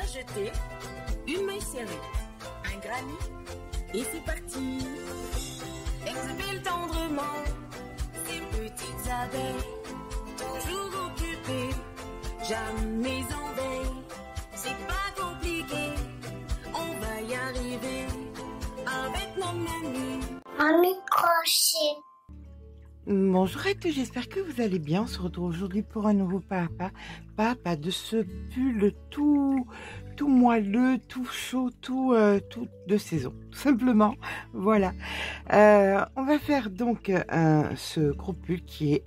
jeter, une maille serrée, un granit, et c'est parti. Exhibile tendrement ces petites abeilles, toujours occupées, jamais en veille. C'est pas compliqué, on va y arriver avec nos menus. Un microchet. Bonjour à tous, j'espère que vous allez bien. On se retrouve aujourd'hui pour un nouveau papa de ce pull tout moelleux, tout chaud, tout de saison, tout simplement. Voilà. On va faire donc ce gros pull qui est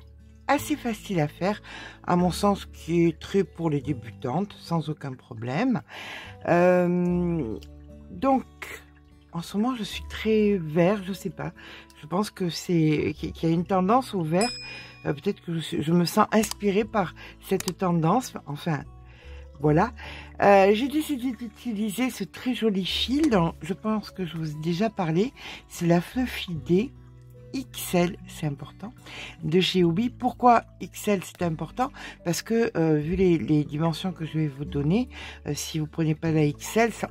assez facile à faire, à mon sens, qui est très pour les débutantes, sans aucun problème. Donc, en ce moment, je suis très vert, je sais pas. Je pense que qu'il y a une tendance au vert. Peut-être que je me sens inspirée par cette tendance. Enfin, voilà. J'ai décidé d'utiliser ce très joli fil. Je pense que je vous ai déjà parlé. C'est la Fluffy Day XL, c'est important, de chez Hobbii. Pourquoi XL c'est important? Parce que vu les dimensions que je vais vous donner, si vous prenez pas la XL, ça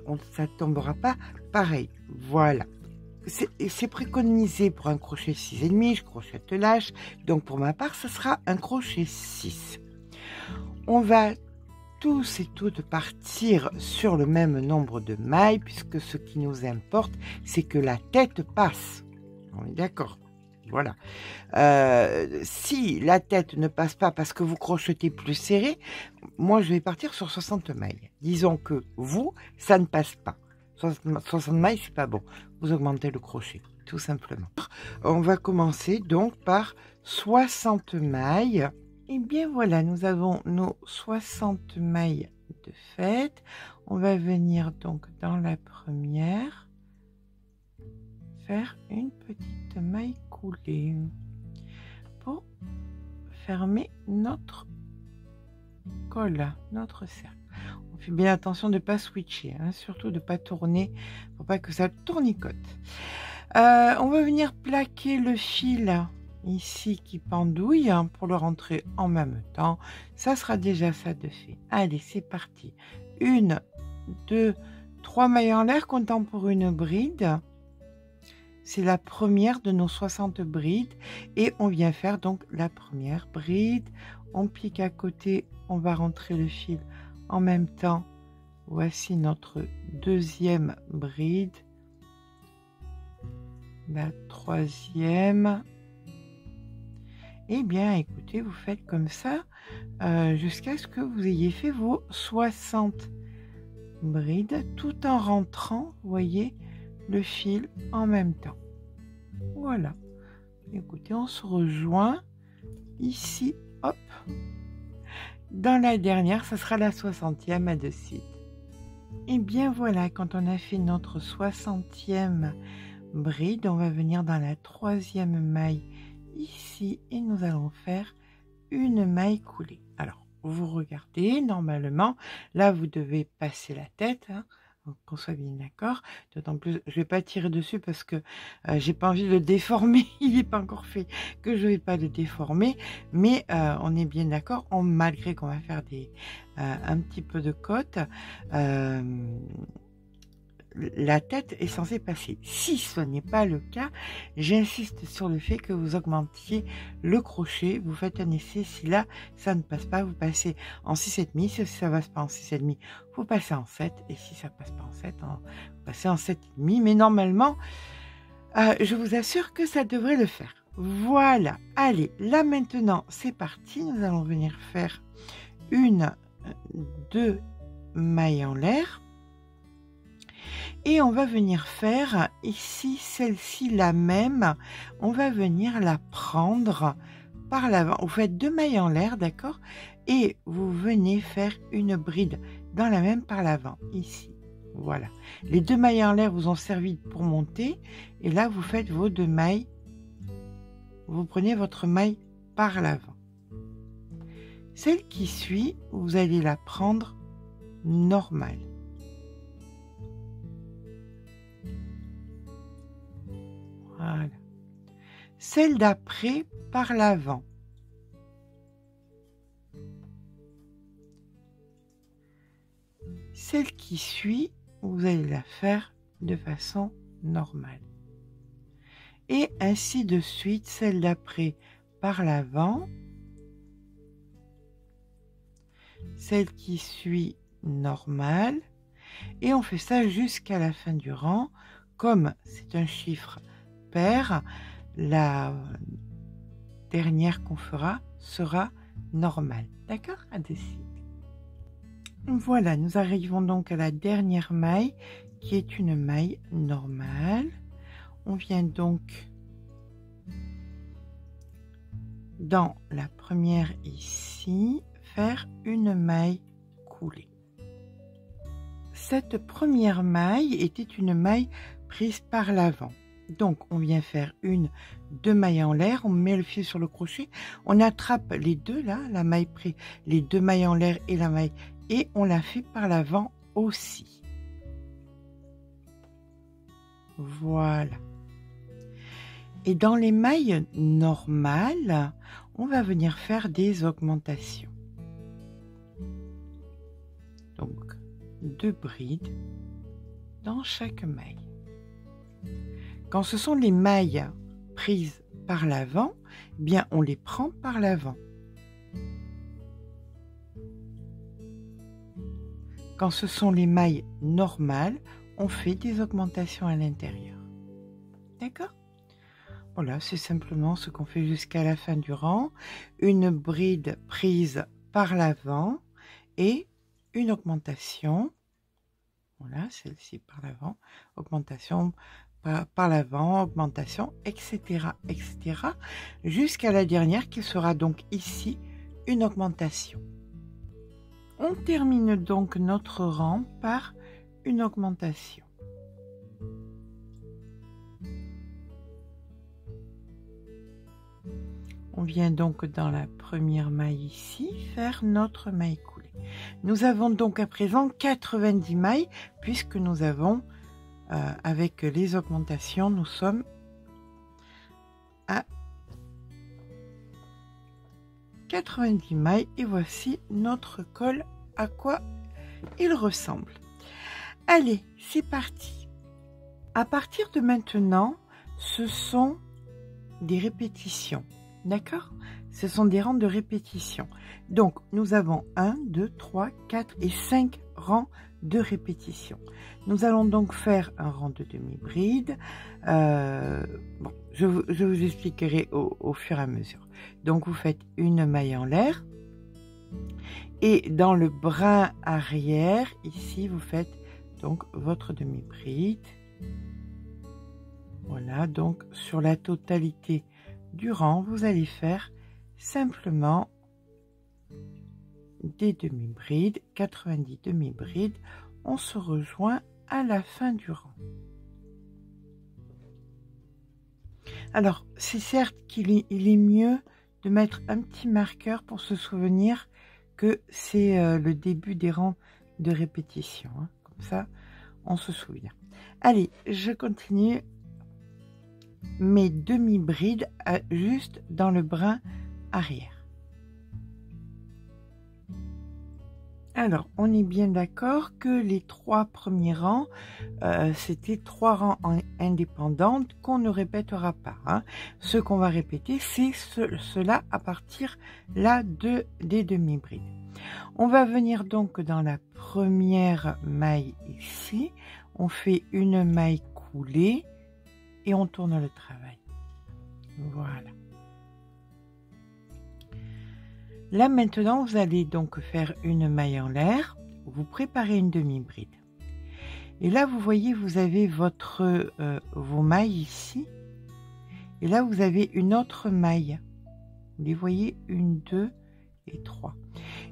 tombera pas pareil. Voilà. C'est préconisé pour un crochet 6,5, je crochette lâche, donc pour ma part, ce sera un crochet 6. On va tous et toutes partir sur le même nombre de mailles, puisque ce qui nous importe, c'est que la tête passe. On est d'accord? Voilà. Si la tête ne passe pas parce que vous crochetez plus serré, moi je vais partir sur 60 mailles. Disons que vous, ça ne passe pas. 60 mailles, c'est pas bon. Vous augmentez le crochet, tout simplement. On va commencer donc par 60 mailles. Et bien voilà, nous avons nos 60 mailles de fait. On va venir donc dans la première faire une petite maille coulée pour fermer notre col, notre cercle. On fait bien attention de ne pas switcher, hein, surtout de ne pas tourner pour pas que ça tournicote. On va venir plaquer le fil ici qui pendouille, hein, pour le rentrer en même temps. Ça sera déjà ça de fait. Allez, c'est parti. 1, 2, 3 mailles en l'air, comptant pour une bride. C'est la première de nos 60 brides et on vient faire donc la première bride. On pique à côté, on va rentrer le fil en même temps. Voici notre deuxième bride, la troisième. Et bien écoutez, vous faites comme ça jusqu'à ce que vous ayez fait vos 60 brides tout en rentrant, vous voyez, le fil en même temps. Voilà. Écoutez, on se rejoint ici, hop. Dans la dernière, ce sera la 60e à de suite. Et bien voilà, quand on a fait notre 60e bride, on va venir dans la troisième maille ici et nous allons faire une maille coulée. Alors, vous regardez, normalement, là vous devez passer la tête, hein, qu'on soit bien d'accord. D'autant plus, je vais pas tirer dessus parce que j'ai pas envie de le déformer. Il n'est pas encore fait que je vais pas le déformer. Mais on est bien d'accord. Malgré qu'on va faire un petit peu de côte, la tête est censée passer. Si ce n'est pas le cas, j'insiste sur le fait que vous augmentiez le crochet. Vous faites un essai. Si là, ça ne passe pas, vous passez en 6,5. Si ça ne passe pas en 6,5, vous passez en 7. Et si ça ne passe pas en 7, vous passez en 7,5. Mais normalement, je vous assure que ça devrait le faire. Voilà. Allez, là maintenant, c'est parti. Nous allons venir faire 1, 2 mailles en l'air. Et on va venir faire ici, celle-ci, la même. On va venir la prendre par l'avant. Vous faites 2 mailles en l'air, d'accord? Et vous venez faire une bride dans la même par l'avant, ici. Voilà. Les 2 mailles en l'air vous ont servi pour monter. Et là, vous faites vos 2 mailles. Vous prenez votre maille par l'avant. Celle qui suit, vous allez la prendre normale. Voilà. Celle d'après par l'avant. Celle qui suit, vous allez la faire de façon normale. Et ainsi de suite, celle d'après par l'avant, celle qui suit normale, et on fait ça jusqu'à la fin du rang. Comme c'est un chiffre pair, la dernière qu'on fera sera normale. D'accord? À décider. Voilà, nous arrivons donc à la dernière maille qui est une maille normale. On vient donc dans la première ici faire une maille coulée. Cette première maille était une maille prise par l'avant. Donc on vient faire deux mailles en l'air, on met le fil sur le crochet, on attrape les deux là, la maille prise, les deux mailles en l'air et la maille, et on la fait par l'avant aussi. Voilà. Et dans les mailles normales, on va venir faire des augmentations. Donc 2 brides dans chaque maille. Quand ce sont les mailles prises par l'avant, eh bien on les prend par l'avant. Quand ce sont les mailles normales, on fait des augmentations à l'intérieur. D'accord? Voilà, c'est simplement ce qu'on fait jusqu'à la fin du rang. Une bride prise par l'avant et une augmentation. Voilà, celle-ci par l'avant, augmentation par l'avant, augmentation, etc., etc., jusqu'à la dernière qui sera donc ici une augmentation. On termine donc notre rang par une augmentation. On vient donc dans la première maille ici faire notre maille coulée. Nous avons donc à présent 90 mailles puisque nous avons, avec les augmentations, nous sommes à 90 mailles et voici notre col à quoi il ressemble. Allez, c'est parti. À partir de maintenant, ce sont des répétitions. D'accord? Ce sont des rangs de répétition. Donc, nous avons 1, 2, 3, 4 et 5 rangs de répétition. Nous allons donc faire un rang de demi-bride. Bon, je vous expliquerai au fur et à mesure. Donc, vous faites une maille en l'air. Et dans le brin arrière, ici, vous faites donc votre demi-bride. Voilà, donc sur la totalité du rang, vous allez faire simplement des demi-brides, 90 demi-brides. On se rejoint à la fin du rang. Alors, c'est certes qu'il est mieux de mettre un petit marqueur pour se souvenir que c'est le début des rangs de répétition. Hein. Comme ça, on se souvient. Allez, je continue mes demi-brides juste dans le brin arrière. Alors, on est bien d'accord que les 3 premiers rangs, c'était 3 rangs indépendants qu'on ne répétera pas. Hein. Ce qu'on va répéter, c'est cela à partir là des demi-brides. On va venir donc dans la première maille ici. On fait une maille coulée et on tourne le travail. Voilà. Là maintenant, vous allez donc faire une maille en l'air. Vous préparez une demi-bride. Et là, vous voyez, vous avez vos mailles ici. Et là, vous avez une autre maille. Vous les voyez, 1, 2 et 3.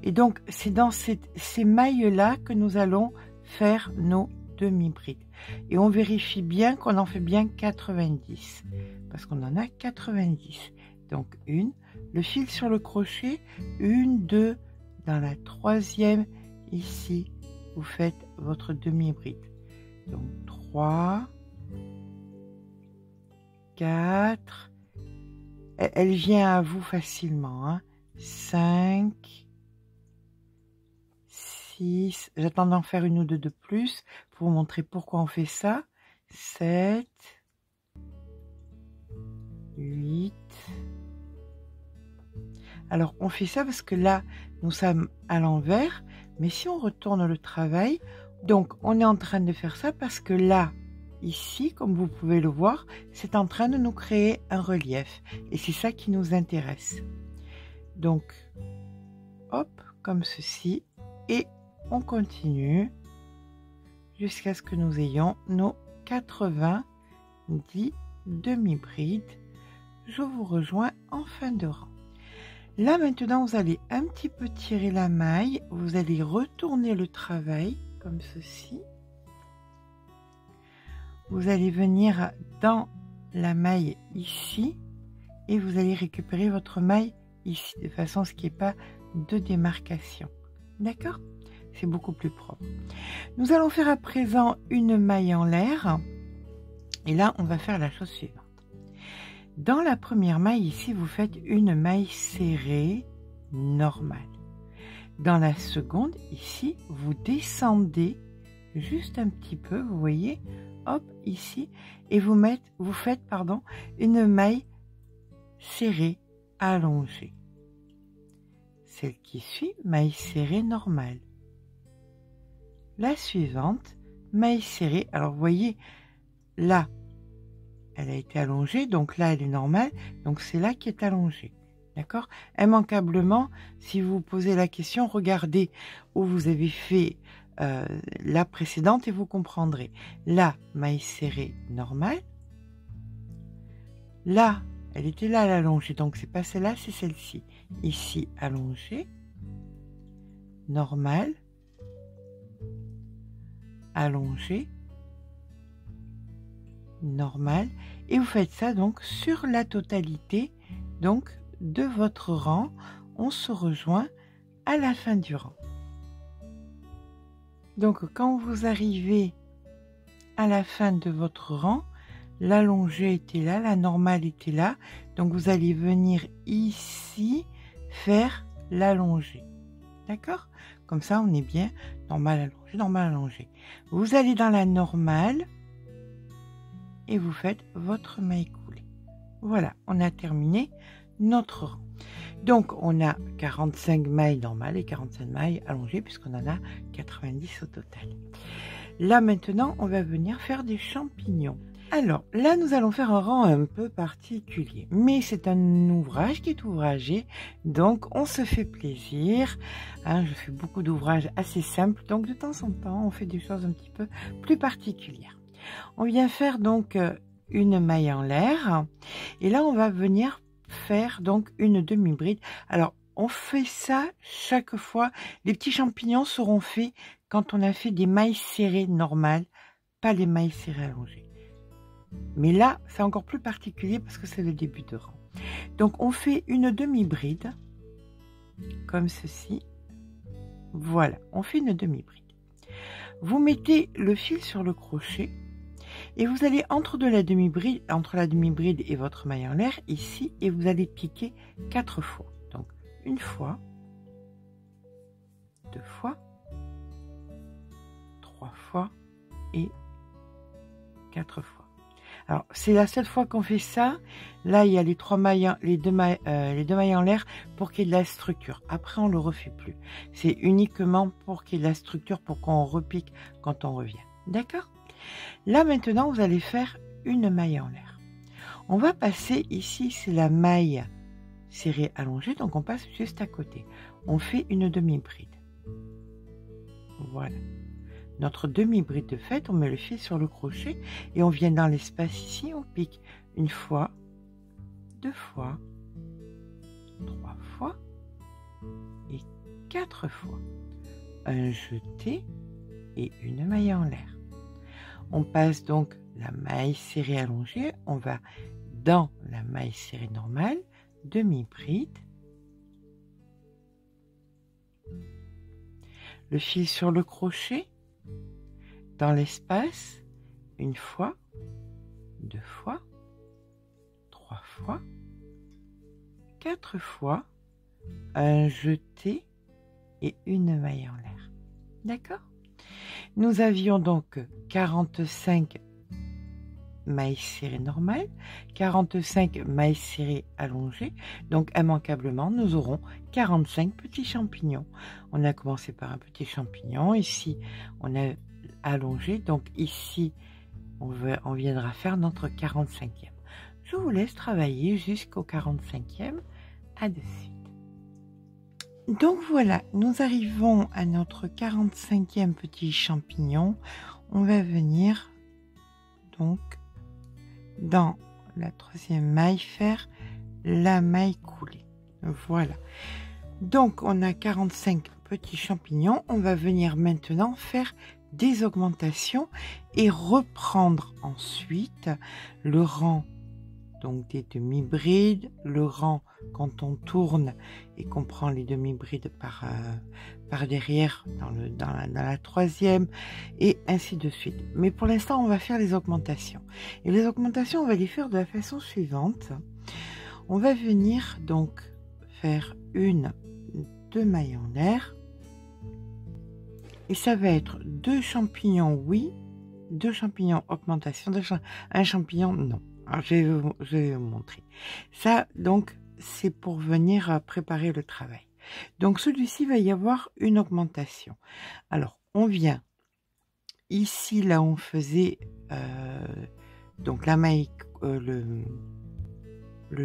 Et donc, c'est dans ces mailles-là que nous allons faire nos demi-brides. Et on vérifie bien qu'on en fait bien 90. Parce qu'on en a 90. Donc, le fil sur le crochet, 1, 2, dans la troisième, ici, vous faites votre demi-bride. Donc, 3, 4, elle vient à vous facilement, hein. 5, 6, 6, j'attends d'en faire une ou deux de plus pour vous montrer pourquoi on fait ça. 7, 8. Alors, on fait ça parce que là, nous sommes à l'envers, mais si on retourne le travail, donc on est en train de faire ça parce que là, ici, comme vous pouvez le voir, c'est en train de nous créer un relief. Et c'est ça qui nous intéresse. Donc, hop, comme ceci. Et on continue jusqu'à ce que nous ayons nos 90 demi-brides. Je vous rejoins en fin de rang. Là maintenant, vous allez un petit peu tirer la maille. Vous allez retourner le travail comme ceci. Vous allez venir dans la maille ici et vous allez récupérer votre maille ici de façon à ce qu'il n'y ait pas de démarcation. D'accord? C'est beaucoup plus propre. Nous allons faire à présent une maille en l'air et là on va faire la chose suivante. Dans la première maille ici, vous faites une maille serrée normale. Dans la seconde ici, vous descendez juste un petit peu, vous voyez, hop, ici, et vous faites une maille serrée allongée. Celle qui suit, maille serrée normale. La suivante, maille serrée, alors vous voyez, là, elle a été allongée, donc là, elle est normale, donc c'est là qui est allongée. D'accord? Immanquablement, si vous vous posez la question, regardez où vous avez fait la précédente et vous comprendrez. Là, maille serrée normale. Là, elle était là, allongée, donc c'est pas celle-là, c'est celle-ci. Ici, allongée, normale, allongée, normale. Et vous faites ça donc sur la totalité donc de votre rang. On se rejoint à la fin du rang. Donc quand vous arrivez à la fin de votre rang, l'allongée était là, la normale était là. Donc vous allez venir ici faire l'allongée. D'accord? Comme ça on est bien normal allongé, normal allongé. Vous allez dans la normale et vous faites votre maille coulée. Voilà, on a terminé notre rang. Donc on a 45 mailles normales et 45 mailles allongées puisqu'on en a 90 au total. Là maintenant on va venir faire des champignons. Alors là nous allons faire un rang un peu particulier, mais c'est un ouvrage qui est ouvragé, donc on se fait plaisir. Hein, je fais beaucoup d'ouvrages assez simples, donc de temps en temps on fait des choses un petit peu plus particulières. On vient faire donc une maille en l'air et là on va venir faire donc une demi-bride. Alors on fait ça chaque fois. Les petits champignons seront faits quand on a fait des mailles serrées normales, pas les mailles serrées allongées. Mais là c'est encore plus particulier parce que c'est le début de rang. Donc on fait une demi-bride comme ceci. Voilà, on fait une demi-bride. Vous mettez le fil sur le crochet. Et vous allez entre la demi-bride et votre maille en l'air ici et vous allez piquer 4 fois. Donc une fois, 2 fois, 3 fois et 4 fois. Alors c'est la seule fois qu'on fait ça. Là il y a les deux mailles en l'air pour qu'il y ait de la structure. Après on le refait plus. C'est uniquement pour qu'il y ait de la structure pour qu'on repique quand on revient. D'accord? Là maintenant vous allez faire une maille en l'air. On va passer ici, c'est la maille serrée allongée, donc on passe juste à côté. On fait une demi-bride. Voilà. Notre demi-bride de fait, on met le fil sur le crochet et on vient dans l'espace ici, on pique une fois, 2 fois, 3 fois et 4 fois. Un jeté et une maille en l'air. On passe donc la maille serrée allongée, on va dans la maille serrée normale, demi-bride, le fil sur le crochet, dans l'espace, une fois, 2 fois, 3 fois, 4 fois, un jeté et une maille en l'air. D'accord? Nous avions donc 45 mailles serrées normales, 45 mailles serrées allongées, donc immanquablement nous aurons 45 petits champignons. On a commencé par un petit champignon, ici on a allongé, donc ici on viendra faire notre 45e. Je vous laisse travailler jusqu'au 45e, à de suite. Donc voilà, nous arrivons à notre 45e petit champignon. On va venir donc dans la 3e maille faire la maille coulée. Voilà. Donc on a 45 petits champignons. On va venir maintenant faire des augmentations et reprendre ensuite le rang donc des demi-brides, le rang quand on tourne et qu'on prend les demi-brides par derrière dans la 3e et ainsi de suite. Mais pour l'instant, on va faire les augmentations. Et les augmentations, on va les faire de la façon suivante. On va venir donc faire 2 mailles en l'air. Et ça va être 2 champignons, oui, 2 champignons augmentation, un champignon, non. Alors, je vais vous montrer. Ça, donc, c'est pour venir préparer le travail. Donc, celui-ci va y avoir une augmentation. Alors, on vient ici, là où on faisait donc la maille, le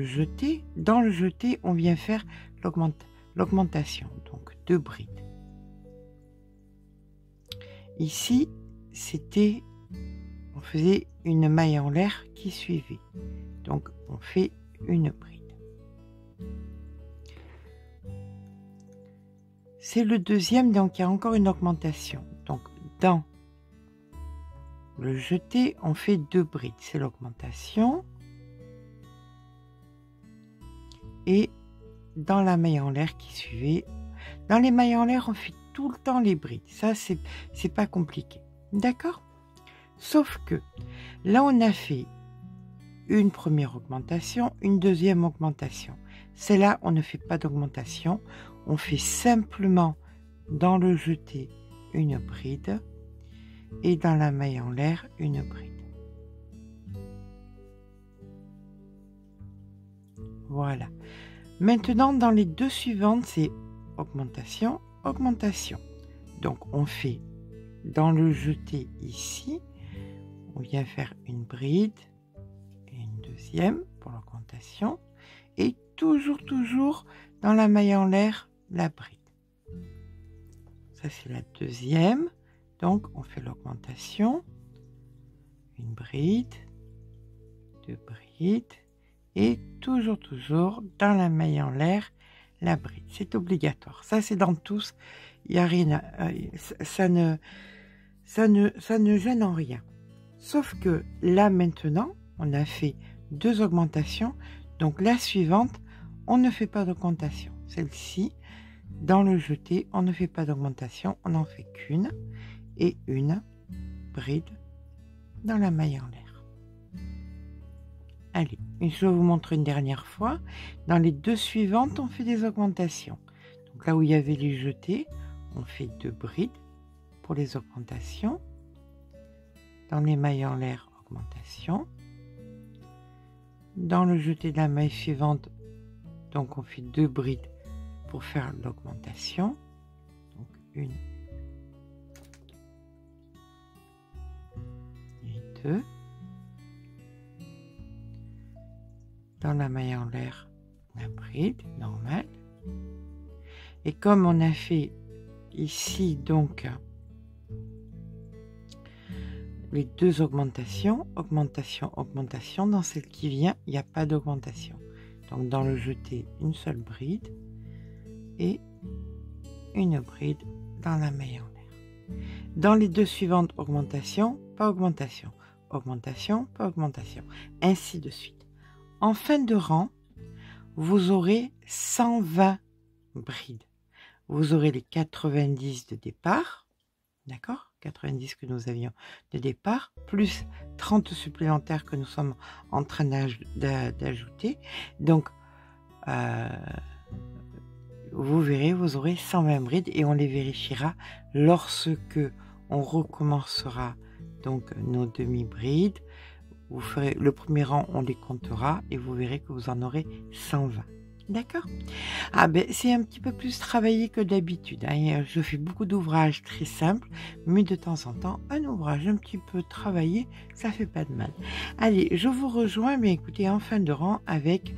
jeté. Dans le jeté, on vient faire l'augmentation. Donc, 2 brides. Ici, c'était... on faisait une maille en l'air qui suivait. Donc, on fait une bride. C'est le 2e, donc il y a encore une augmentation. Donc, dans le jeté, on fait 2 brides. C'est l'augmentation. Et dans la maille en l'air qui suivait, dans les mailles en l'air, on fait tout le temps les brides. Ça, c'est pas compliqué. D'accord? Sauf que là, on a fait une première augmentation, une 2e augmentation. Celle-là, on ne fait pas d'augmentation. On fait simplement dans le jeté une bride et dans la maille en l'air une bride. Voilà. Maintenant, dans les 2 suivantes, c'est augmentation, augmentation. Donc, on fait dans le jeté ici, on vient faire une bride et une 2e pour l'augmentation et toujours dans la maille en l'air la bride. Ça c'est la 2e, donc on fait l'augmentation, une bride, 2 brides et toujours dans la maille en l'air la bride. C'est obligatoire. Ça c'est dans tous, il y a rien, ça ne gêne en rien. Sauf que là maintenant, on a fait 2 augmentations. Donc la suivante, on ne fait pas d'augmentation. Celle-ci, dans le jeté, on ne fait pas d'augmentation. On n'en fait qu'une. Et une bride dans la maille en l'air. Allez, je vais vous montrer une dernière fois. Dans les 2 suivantes, on fait des augmentations. Donc là où il y avait les jetés, on fait 2 brides pour les augmentations. Dans les mailles en l'air, augmentation. Dans le jeté de la maille suivante, donc on fait 2 brides pour faire l'augmentation. Donc une et 2. Dans la maille en l'air, la bride normale. Et comme on a fait ici donc les 2 augmentations, augmentation, dans celle qui vient, il n'y a pas d'augmentation. Donc dans le jeté, une seule bride et une bride dans la maille en l'air. Dans les 2 suivantes, augmentation, pas augmentation, augmentation, pas augmentation, ainsi de suite. En fin de rang, vous aurez 120 brides. Vous aurez les 90 de départ, d'accord? 90 que nous avions de départ, plus 30 supplémentaires que nous sommes en train d'ajouter. Donc, vous verrez, vous aurez 120 brides et on les vérifiera lorsque on recommencera donc nos demi-brides. Vous ferez le premier rang, on les comptera et vous verrez que vous en aurez 120. D'accord? Ah ben c'est un petit peu plus travaillé que d'habitude, hein. Je fais beaucoup d'ouvrages très simples, mais de temps en temps, un ouvrage un petit peu travaillé, ça fait pas de mal. Allez, je vous rejoins, mais écoutez, en fin de rang avec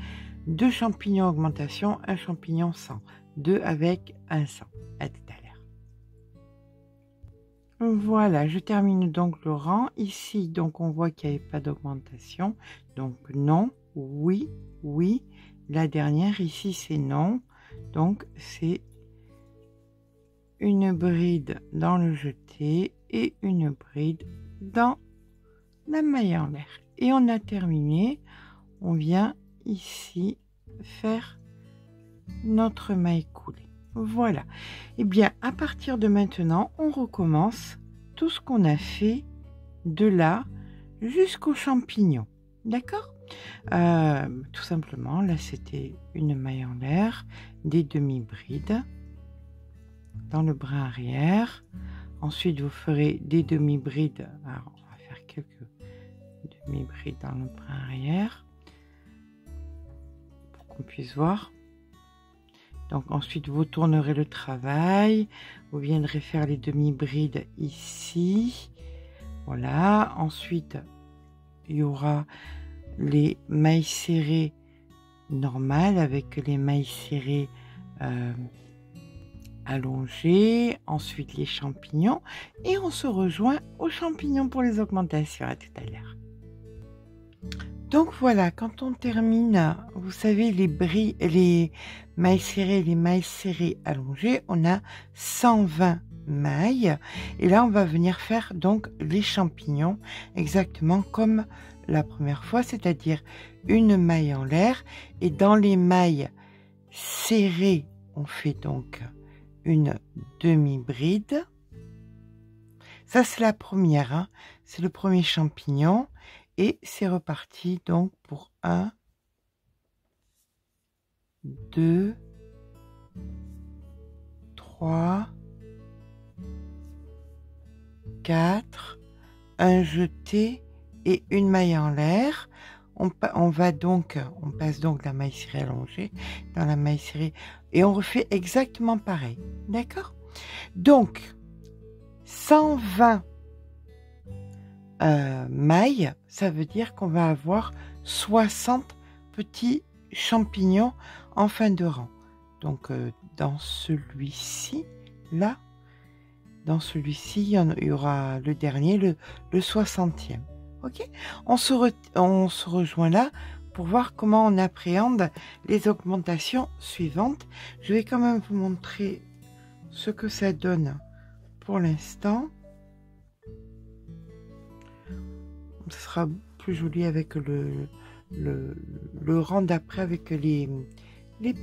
2 champignons augmentation, un champignon 100, 2 avec un 100. À tout à l'heure. Voilà, je termine donc le rang. Ici, donc on voit qu'il n'y avait pas d'augmentation. Donc non, oui, oui. La dernière, ici, c'est non. Donc, c'est une bride dans le jeté et une bride dans la maille en l'air. Et on a terminé. On vient ici faire notre maille coulée. Voilà. Et bien, à partir de maintenant, on recommence tout ce qu'on a fait de là jusqu'aux champignons. D'accord ? Tout simplement, là c'était une maille en l'air, des demi-brides dans le brin arrière. Ensuite, vous ferez des demi-brides. Alors, on va faire quelques demi-brides dans le brin arrière pour qu'on puisse voir. Donc ensuite, vous tournerez le travail. Vous viendrez faire les demi-brides ici. Voilà. Ensuite, il y aura les mailles serrées normales avec les mailles serrées allongées, ensuite les champignons et on se rejoint aux champignons pour les augmentations. À tout à l'heure. Donc voilà, quand on termine, vous savez, les mailles serrées allongées, on a 120 mailles et là on va venir faire donc les champignons exactement comme la première fois, c'est-à-dire une maille en l'air et dans les mailles serrées on fait donc une demi-bride. Ça c'est la première, hein. C'est le premier champignon et c'est reparti donc pour 1, 2, 3, 4, un jeté et une maille en l'air. On passe donc la maille serrée allongée dans la maille serrée et on refait exactement pareil. D'accord? Donc 120 mailles, ça veut dire qu'on va avoir 60 petits champignons en fin de rang. Donc dans celui-ci, là, dans celui-ci, il y aura le dernier, le 60e. Ok, on se rejoint là pour voir comment on appréhende les augmentations suivantes. Je vais quand même vous montrer ce que ça donne pour l'instant. Ce sera plus joli avec le rang d'après avec les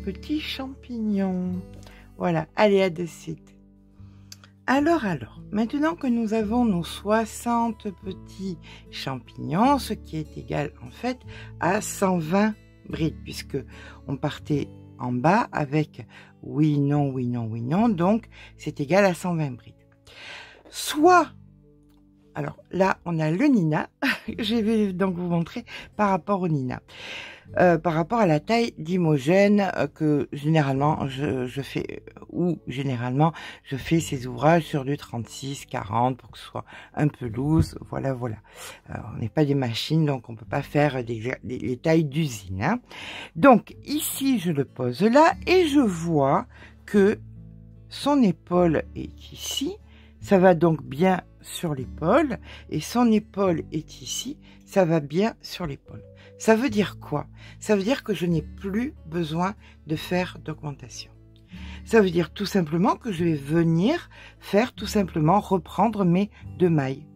petits champignons. Voilà, allez, à de suite. Alors, maintenant que nous avons nos 60 petits champignons, ce qui est égal en fait à 120 brides, puisque on partait en bas avec oui, non, oui, non, oui, non, donc c'est égal à 120 brides. Soit, alors là, on a le Nina, je vais donc vous montrer par rapport au Nina. Par rapport à la taille d'Imogène que généralement je fais, je fais ces ouvrages sur du 36-40 pour que ce soit un peu loose, voilà. On n'est pas des machines, donc on peut pas faire les tailles d'usine, hein. Donc ici je le pose là et je vois que son épaule est ici, ça va donc bien sur l'épaule et son épaule est ici, ça va bien sur l'épaule. Ça veut dire quoi? Ça veut dire que je n'ai plus besoin de faire d'augmentation. Ça veut dire tout simplement que je vais venir faire tout simplement reprendre mes 2 mailles.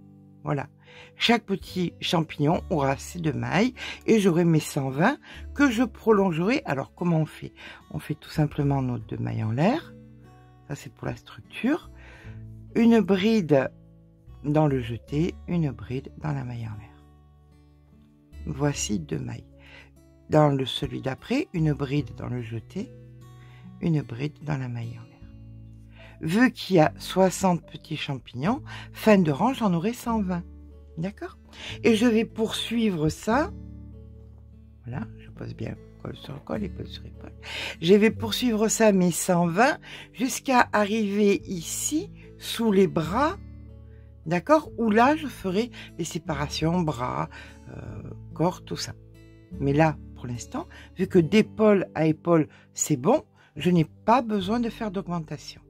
Voilà. Chaque petit champignon aura ses 2 mailles et j'aurai mes 120 que je prolongerai. Alors comment on fait? On fait tout simplement nos 2 mailles en l'air. Ça c'est pour la structure. Une bride dans le jeté, une bride dans la maille en l'air. Voici 2 mailles. Dans celui d'après, une bride dans le jeté, une bride dans la maille en l'air. Vu qu'il y a 60 petits champignons, fin de rang, j'en aurai 120. D'accord? Et je vais poursuivre ça. Voilà, je pose bien col sur col, épaule sur épaule. Je vais poursuivre ça, mes 120, jusqu'à arriver ici, sous les bras. D'accord? Où là, je ferai les séparations, bras, corps, tout ça. Mais là, pour l'instant, vu que d'épaule à épaule, c'est bon, je n'ai pas besoin de faire d'augmentation.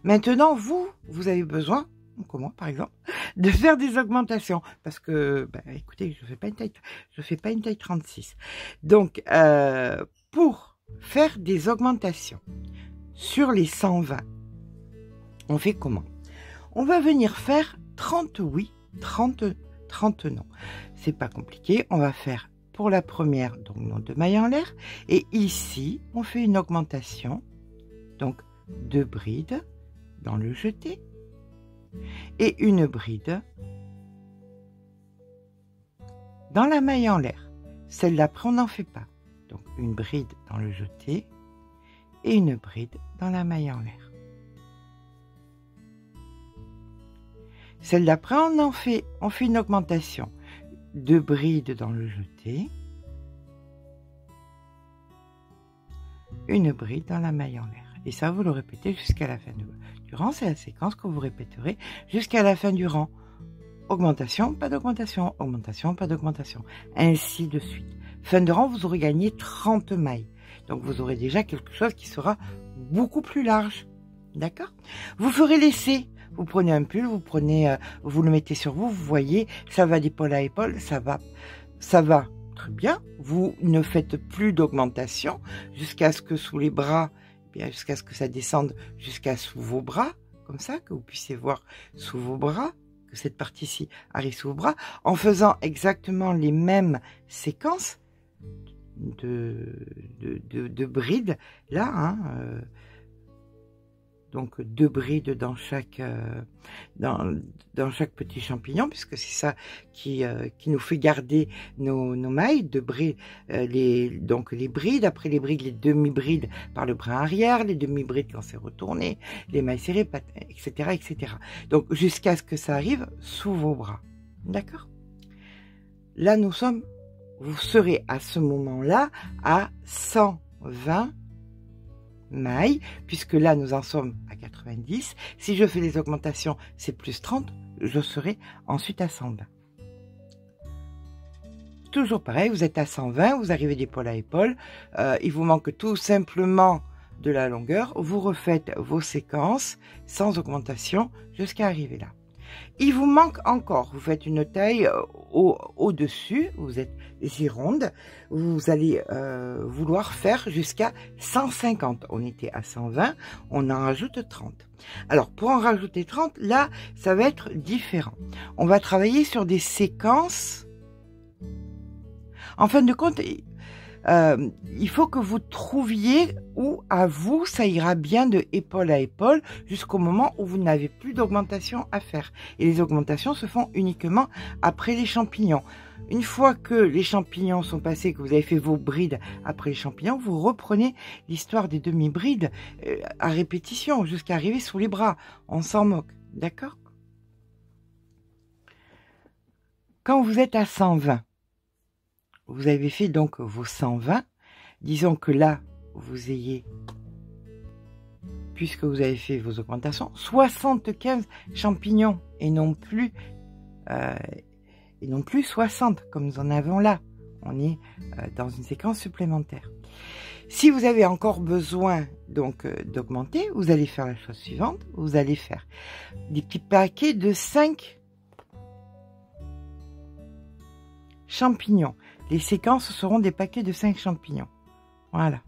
Maintenant, vous avez besoin, comme moi par exemple, de faire des augmentations. Parce que, écoutez, je fais pas une taille 36. Donc, pour faire des augmentations sur les 120, on fait comment? On va venir faire 30 oui, 30 non. C'est pas compliqué. On va faire pour la première, donc nos 2 mailles en l'air. Et ici, on fait une augmentation. Donc, 2 brides dans le jeté. Et une bride dans la maille en l'air. Celle d'après, on n'en fait pas. Donc, une bride dans le jeté et une bride dans la maille en l'air. Celle d'après, on fait une augmentation. 2 brides dans le jeté, une bride dans la maille en l'air. Et ça, vous le répétez jusqu'à la fin du rang. C'est la séquence que vous répéterez jusqu'à la fin du rang. Augmentation, pas d'augmentation, augmentation, pas d'augmentation. Ainsi de suite. Fin de rang, vous aurez gagné 30 mailles. Donc, vous aurez déjà quelque chose qui sera beaucoup plus large. D'accord? Vous ferez l'essai. Vous prenez un pull, vous le mettez sur vous, vous voyez, ça va d'épaule à épaule, ça va très bien. Vous ne faites plus d'augmentation jusqu'à ce que sous les bras, jusqu'à ce que ça descende jusqu'à sous vos bras, comme ça, que vous puissiez voir sous vos bras, que cette partie-ci arrive sous vos bras, en faisant exactement les mêmes séquences de brides, là, hein, donc 2 brides dans chaque petit champignon, puisque c'est ça qui nous fait garder nos mailles, 2 brides, donc les brides, après les brides, les demi-brides par le bras arrière, les demi-brides quand c'est retourné, les mailles serrées, etc., etc. Donc jusqu'à ce que ça arrive sous vos bras. D'accord? Là, vous serez à ce moment-là à 120 mailles, puisque là nous en sommes à 90. Si je fais des augmentations, c'est plus 30, je serai ensuite à 120. Toujours pareil, vous êtes à 120, vous arrivez d'épaule à épaule, il vous manque tout simplement de la longueur, vous refaites vos séquences sans augmentation jusqu'à arriver là. Il vous manque encore, vous faites une taille au-dessus, vous êtes gironde, vous allez vouloir faire jusqu'à 150. On était à 120, on en rajoute 30. Alors, pour en rajouter 30, là, ça va être différent. On va travailler sur des séquences. En fin de compte, il faut que vous trouviez où, à vous, ça ira bien de épaule à épaule jusqu'au moment où vous n'avez plus d'augmentation à faire. Et les augmentations se font uniquement après les champignons. Une fois que les champignons sont passés, que vous avez fait vos brides après les champignons, vous reprenez l'histoire des demi-brides à répétition jusqu'à arriver sous les bras. On s'en moque, d'accord? Quand vous êtes à 120, vous avez fait donc vos 120. Disons que là, vous ayez, puisque vous avez fait vos augmentations, 75 champignons et non plus 60 comme nous en avons là. On est dans une séquence supplémentaire. Si vous avez encore besoin donc d'augmenter, vous allez faire la chose suivante. Vous allez faire des petits paquets de 5 champignons. Les séquences seront des paquets de 5 champignons. Voilà.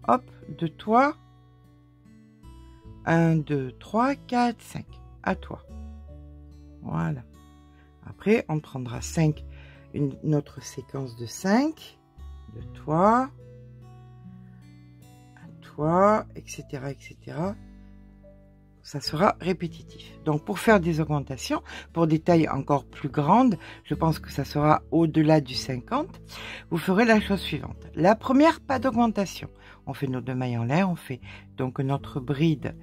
Hop, de toi. 1, 2, 3, 4, 5. À toi. Voilà. Après, on prendra 5, une autre séquence de 5. De toi. À toi, etc., etc. ça sera répétitif. Donc, pour faire des augmentations, pour des tailles encore plus grandes, je pense que ça sera au-delà du 50, vous ferez la chose suivante. La première, pas d'augmentation. On fait nos 2 mailles en l'air, on fait donc notre bride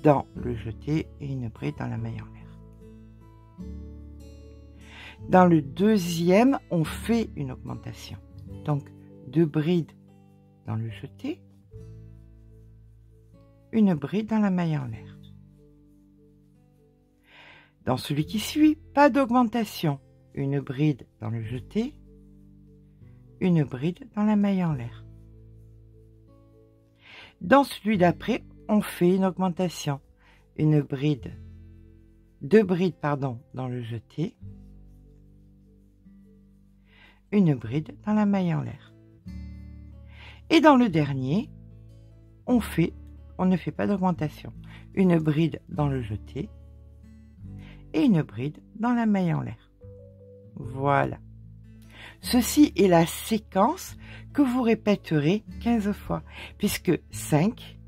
dans le jeté et une bride dans la maille en l'air. Dans le deuxième, on fait une augmentation. Donc, 2 brides dans le jeté, une bride dans la maille en l'air. Dans celui qui suit, pas d'augmentation. Une bride dans le jeté, une bride dans la maille en l'air. Dans celui d'après, on fait une augmentation. Une bride, 2 brides pardon, dans le jeté, une bride dans la maille en l'air. Et dans le dernier, on ne fait pas d'augmentation. Une bride dans le jeté et une bride dans la maille en l'air. Voilà. Ceci est la séquence que vous répéterez 15 fois, puisque 5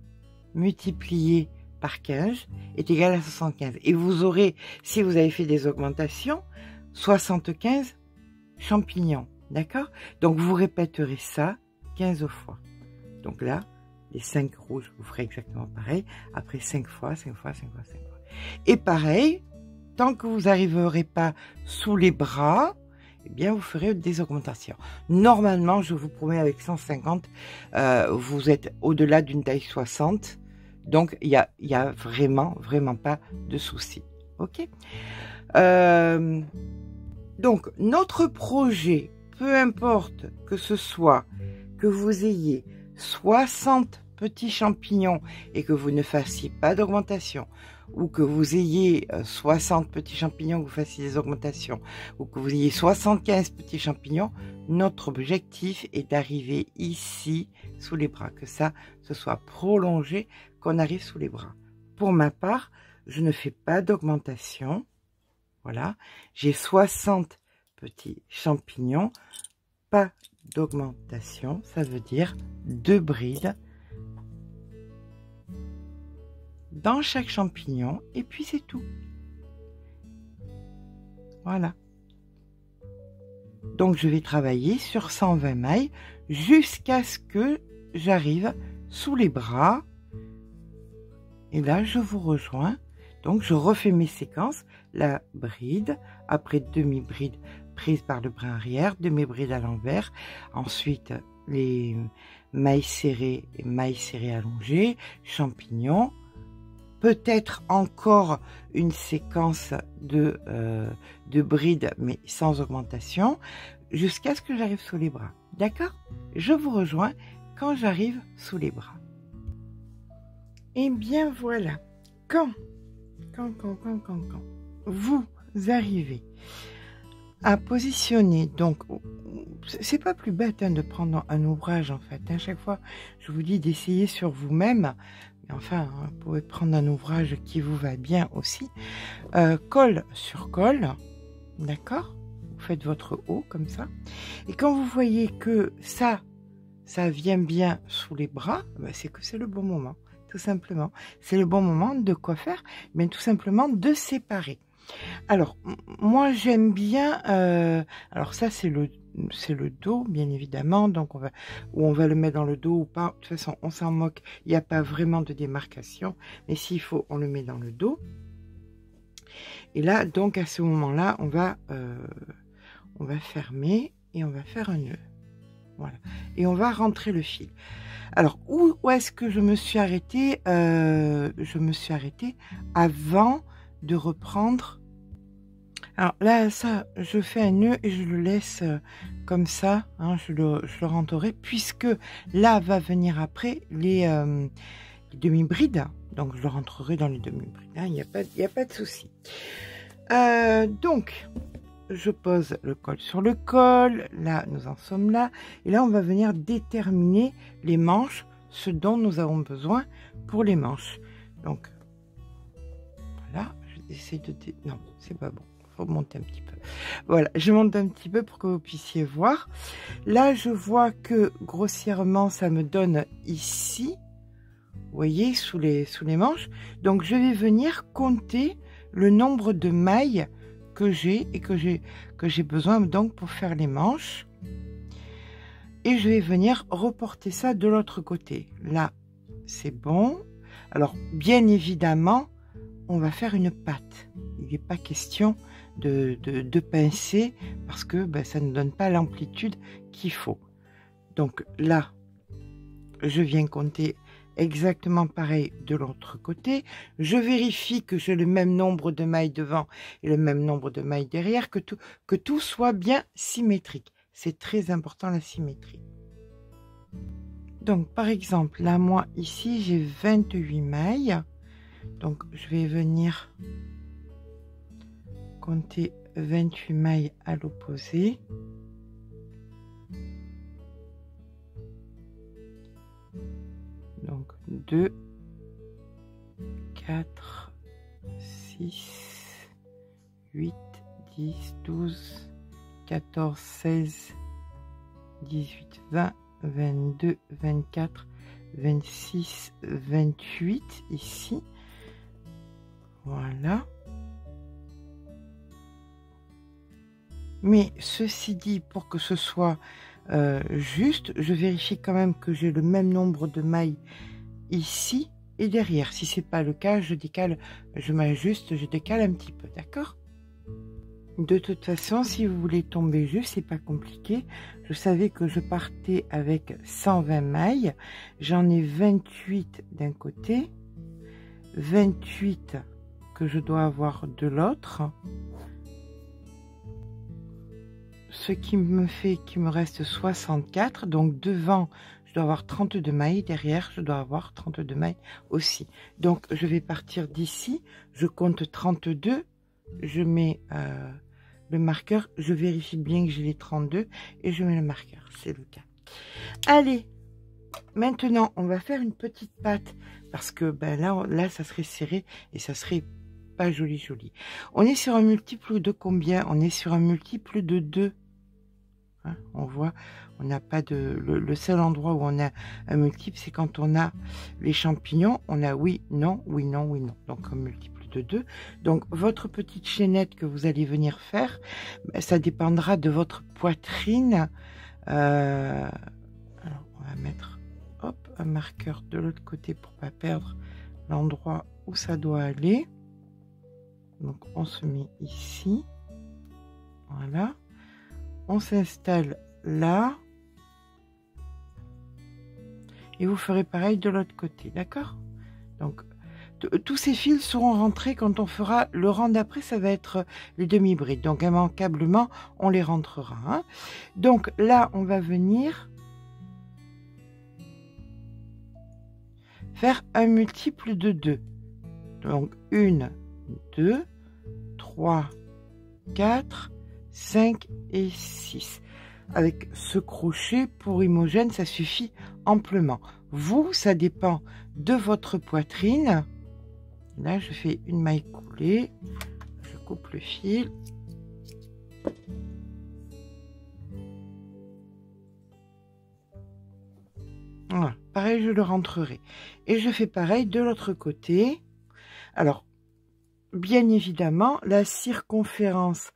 multiplié par 15 est égal à 75. Et vous aurez, si vous avez fait des augmentations, 75 champignons. D'accord? Donc, vous répéterez ça 15 fois. Donc là, les 5 rouges, vous ferez exactement pareil. Après 5 fois, 5 fois, 5 fois, 5 fois. Et pareil, tant que vous n'arriverez pas sous les bras, eh bien, vous ferez des augmentations. Normalement, je vous promets, avec 150, vous êtes au-delà d'une taille 60. Donc, il y a vraiment pas de souci. OK? Donc, notre projet, peu importe que ce soit que vous ayez 60 petits champignons et que vous ne fassiez pas d'augmentation, ou que vous ayez 60 petits champignons, que vous fassiez des augmentations, ou que vous ayez 75 petits champignons, notre objectif est d'arriver ici sous les bras, que ça se soit prolongé, qu'on arrive sous les bras. Pour ma part, je ne fais pas d'augmentation. Voilà, j'ai 60 petits champignons, pas d'augmentation, ça veut dire 2 brides dans chaque champignon, et puis c'est tout. Voilà. Donc je vais travailler sur 120 mailles jusqu'à ce que j'arrive sous les bras. Et là, je vous rejoins. Donc je refais mes séquences, la bride, après demi-bride prise par le brin arrière, demi-bride à l'envers, ensuite les mailles serrées et mailles serrées allongées, champignons, peut-être encore une séquence de bride, mais sans augmentation, jusqu'à ce que j'arrive sous les bras. D'accord? Je vous rejoins quand j'arrive sous les bras. Et bien voilà, quand vous arrivez à positionner, donc c'est pas plus bête de prendre un ouvrage en fait. À chaque fois, je vous dis d'essayer sur vous-même. Mais enfin, vous pouvez prendre un ouvrage qui vous va bien aussi. Colle sur colle, d'accord? Vous faites votre haut comme ça. Et quand vous voyez que ça vient bien sous les bras, c'est que c'est le bon moment. Tout simplement. C'est le bon moment de quoi faire, mais tout simplement de séparer. Alors, moi j'aime bien, alors ça c'est le dos, bien évidemment, donc on va le mettre dans le dos ou pas, de toute façon on s'en moque, il n'y a pas vraiment de démarcation, mais s'il faut, on le met dans le dos. Et là, donc à ce moment-là, on va fermer et on va faire un nœud. Voilà. Et on va rentrer le fil. Alors, où est-ce que je me suis arrêtée? Je me suis arrêtée avant de reprendre. Alors là, ça, je fais un nœud et je le laisse comme ça. Hein, je le rentrerai, puisque là va venir après les demi-brides. Donc, je le rentrerai dans les demi-brides. Hein, il n'y a pas de souci. Donc, je pose le col sur le col, là nous en sommes là, et là on va venir déterminer les manches, ce dont nous avons besoin pour les manches. Donc voilà, j'essaie de... Non, c'est pas bon, il faut monter un petit peu. Voilà, je monte un petit peu pour que vous puissiez voir. Là je vois que grossièrement ça me donne ici, Vous voyez, sous les manches. Donc, je vais venir compter le nombre de mailles que j'ai et que j'ai besoin donc pour faire les manches. Et je vais venir reporter ça de l'autre côté. Là, c'est bon. Alors, bien évidemment, on va faire une patte. Il n'est pas question de pincer parce que ça ne donne pas l'amplitude qu'il faut. Donc là, je viens compter exactement pareil de l'autre côté. Je vérifie que j'ai le même nombre de mailles devant et le même nombre de mailles derrière, que tout soit bien symétrique. C'est très important la symétrie. Donc par exemple, là moi ici j'ai 28 mailles. Donc je vais venir compter 28 mailles à l'opposé. Donc 2, 4, 6, 8, 10, 12, 14, 16, 18, 20, 22, 24, 26, 28 ici. Voilà. Mais ceci dit, pour que ce soit juste, je vérifie quand même que j'ai le même nombre de mailles ici et derrière. Si c'est pas le cas, je décale, je m'ajuste, je décale un petit peu, d'accord? De toute façon, si vous voulez tomber juste, c'est pas compliqué. Je savais que je partais avec 120 mailles. J'en ai 28 d'un côté, 28 que je dois avoir de l'autre. Ce qui me fait qu'il me reste 64. Donc devant, je dois avoir 32 mailles. Derrière, je dois avoir 32 mailles aussi. Donc je vais partir d'ici. Je compte 32. Je mets le marqueur. Je vérifie bien que j'ai les 32 et je mets le marqueur. C'est le cas. Allez, maintenant, on va faire une petite patte parce que là, ça serait serré et ça serait pas joli. On est sur un multiple de combien? On est sur un multiple de 2. Hein, on voit, on n'a pas de... Le seul endroit où on a un multiple, c'est quand on a les champignons. On a oui, non, oui, non, oui, non. Donc un multiple de 2. Donc votre petite chaînette que vous allez venir faire, ça dépendra de votre poitrine. Alors on va mettre un marqueur de l'autre côté pour pas perdre l'endroit où ça doit aller. Donc on se met ici. Voilà. On s'installe là. Et vous ferez pareil de l'autre côté, d'accord? Donc, tous ces fils seront rentrés quand on fera le rang d'après, ça va être les demi-brides. Donc, immanquablement, on les rentrera. Hein. Donc, là, on va venir faire un multiple de 2. Donc, 1, 2, 3, 4, 5 et 6. Avec ce crochet pour Imogène, ça suffit amplement. Vous, ça dépend de votre poitrine. Là, je fais une maille coulée. Je coupe le fil. Voilà. Pareil, je le rentrerai. Et je fais pareil de l'autre côté. Alors, bien évidemment, la circonférence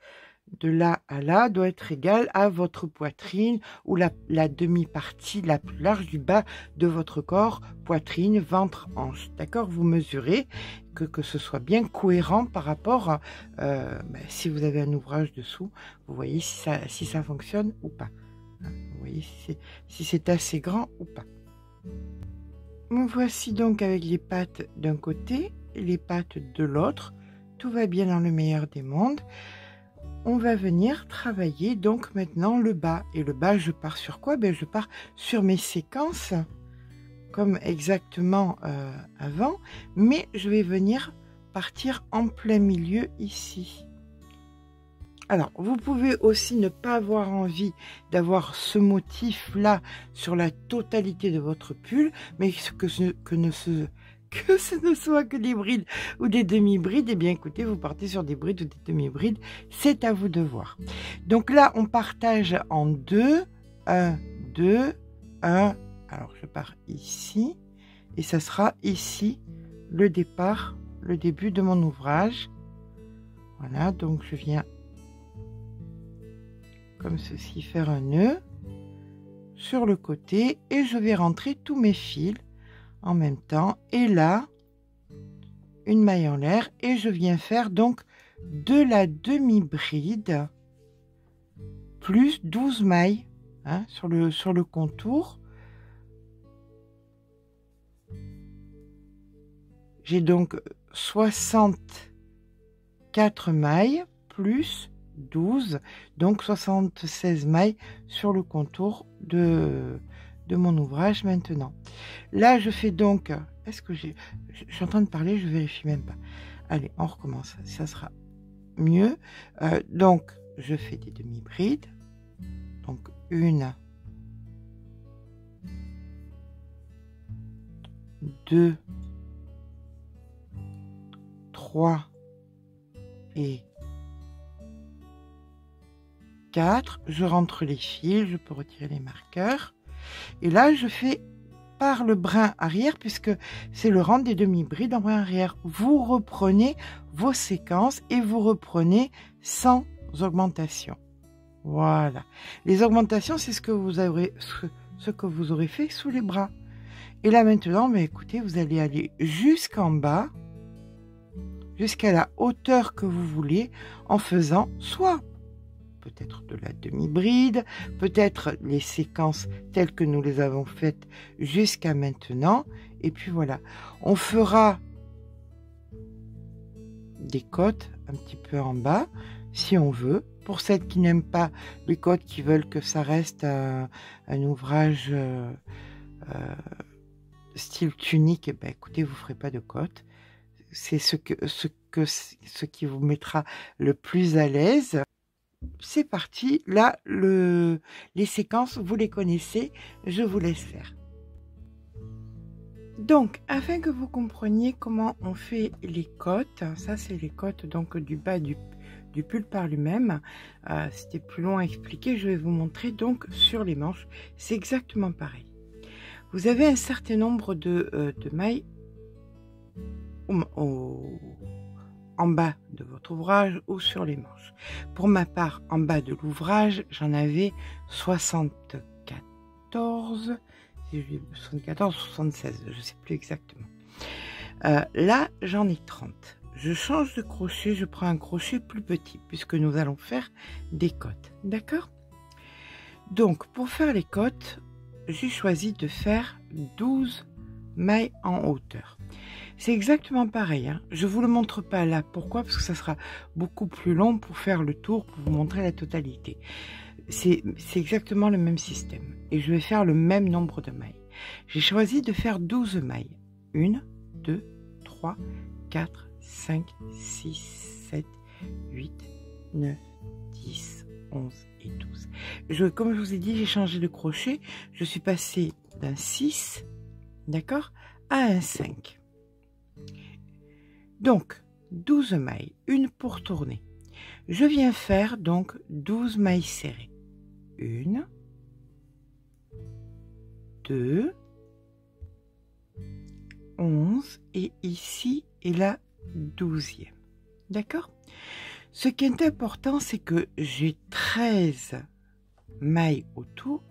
de là à là doit être égale à votre poitrine ou la demi-partie la plus large du bas de votre corps, poitrine, ventre, hanche. D'accord? Vous mesurez que ce soit bien cohérent par rapport à si vous avez un ouvrage dessous, vous voyez si ça fonctionne ou pas. Vous voyez si c'est assez grand ou pas. Me voici donc avec les pattes d'un côté et les pattes de l'autre. Tout va bien dans le meilleur des mondes. On va venir travailler donc maintenant le bas. Et le bas, je pars sur quoi? Je pars sur mes séquences, comme exactement avant. Mais je vais venir partir en plein milieu ici. Alors, vous pouvez aussi ne pas avoir envie d'avoir ce motif-là sur la totalité de votre pull, mais que ce ne soit que des brides ou des demi-brides, eh bien écoutez, vous partez sur des brides ou des demi-brides, c'est à vous de voir. Donc là, on partage en 2, 1, 2, 1. Alors je pars ici et ça sera ici le départ, le début de mon ouvrage. Voilà, donc je viens comme ceci faire un nœud sur le côté et je vais rentrer tous mes fils en même temps, et là une maille en l'air, et je viens faire donc de la demi-bride plus 12 mailles, hein, sur le contour. J'ai donc 64 mailles plus 12, donc 76 mailles sur le contour de mon ouvrage maintenant. Là, je fais donc... Est-ce que je suis en train de parler, je vérifie même pas. Allez, on recommence, ça sera mieux. Donc, je fais des demi-brides. Donc, 1, 2, 3 et 4. Je rentre les fils, je peux retirer les marqueurs. Et là, je fais par le brin arrière, puisque c'est le rang des demi-brides en brin arrière. Vous reprenez vos séquences et vous reprenez sans augmentation. Voilà. Les augmentations, c'est ce que vous aurez fait sous les bras. Et là maintenant, mais écoutez, vous allez aller jusqu'en bas, jusqu'à la hauteur que vous voulez, en faisant soit peut-être de la demi-bride, peut-être les séquences telles que nous les avons faites jusqu'à maintenant. Et puis voilà, on fera des côtes un petit peu en bas, si on veut. Pour celles qui n'aiment pas les côtes, qui veulent que ça reste un ouvrage style tunique, eh ben, écoutez, vous ne ferez pas de côtes. C'est ce qui vous mettra le plus à l'aise. C'est parti, là, les séquences, vous les connaissez, je vous laisse faire. Donc, afin que vous compreniez comment on fait les côtes, ça c'est les côtes donc du bas du pull par lui-même. C'était plus long à expliquer, je vais vous montrer donc sur les manches, c'est exactement pareil. Vous avez un certain nombre de mailles en bas de votre ouvrage ou sur les manches. Pour ma part, en bas de l'ouvrage, j'en avais 74, 76, je ne sais plus exactement. Là, j'en ai 30. Je change de crochet, je prends un crochet plus petit, puisque nous allons faire des côtes. D'accord? Donc, pour faire les côtes, j'ai choisi de faire 12 mailles en hauteur. C'est exactement pareil, hein. Je ne vous le montre pas là. Pourquoi? Parce que ça sera beaucoup plus long pour faire le tour, pour vous montrer la totalité. C'est exactement le même système. Et je vais faire le même nombre de mailles. J'ai choisi de faire 12 mailles. 1, 2, 3, 4, 5, 6, 7, 8, 9, 10, 11 et 12. Comme je vous ai dit, j'ai changé de crochet. Je suis passée d'un 6, d'accord, à un 5. Donc, 12 mailles, une pour tourner. Je viens faire donc 12 mailles serrées. 1, 2, 11 et ici est la 12e. D'accord? Ce qui est important, c'est que j'ai 13 mailles autour,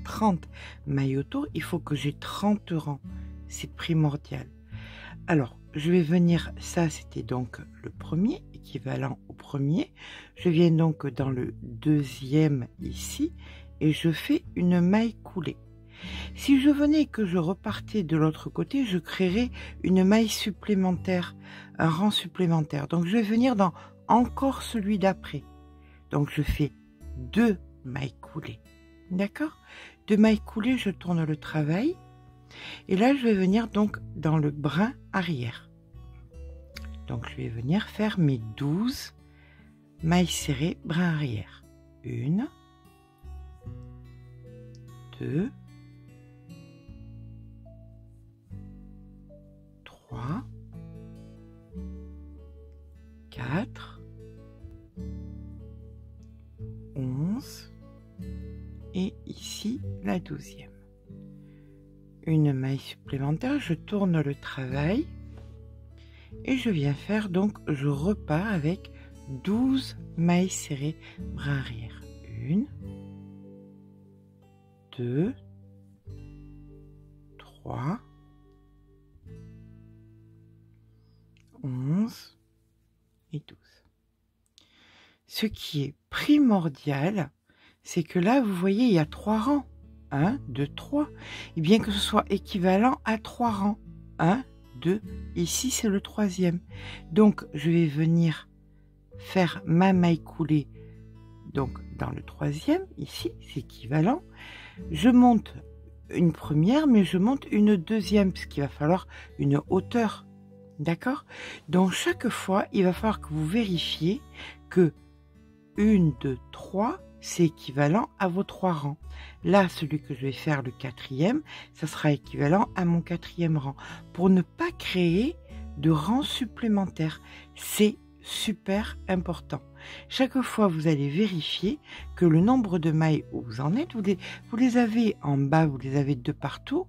30 mailles autour. Il faut que j'ai 30 rangs. C'est primordial. Alors, je vais venir, ça c'était donc le premier, équivalent au premier. Je viens donc dans le deuxième ici et je fais une maille coulée. Si je venais et que je repartais de l'autre côté, je créerais une maille supplémentaire, un rang supplémentaire. Donc je vais venir dans encore celui d'après. Donc je fais 2 mailles coulées. D'accord? 2 mailles coulées, je tourne le travail. Et là, je vais venir donc dans le brin arrière. Donc, je vais venir faire mes 12 mailles serrées brin arrière. 1, 2, 3, 4, 11 et ici la 12e. une maille supplémentaire, je tourne le travail et je viens faire, donc je repars avec 12 mailles serrées bras arrière. 1, 2, 3, 11 et 12. Ce qui est primordial, c'est que là, vous voyez, il y a 3 rangs. 1, 2, 3. Et bien que ce soit équivalent à 3 rangs. 1, 2, ici c'est le 3e. Donc, je vais venir faire ma maille coulée donc dans le 3e, ici, c'est équivalent. Je monte une première, mais je monte une deuxième, puisqu'il va falloir une hauteur. D'accord? Donc, chaque fois, il va falloir que vous vérifiez que 1, 2, 3, c'est équivalent à vos 3 rangs. Là, celui que je vais faire, le 4e, ça sera équivalent à mon 4e rang. Pour ne pas créer de rang supplémentaire. C'est super important. Chaque fois, vous allez vérifier que le nombre de mailles où vous en êtes, vous les avez en bas, vous les avez de partout.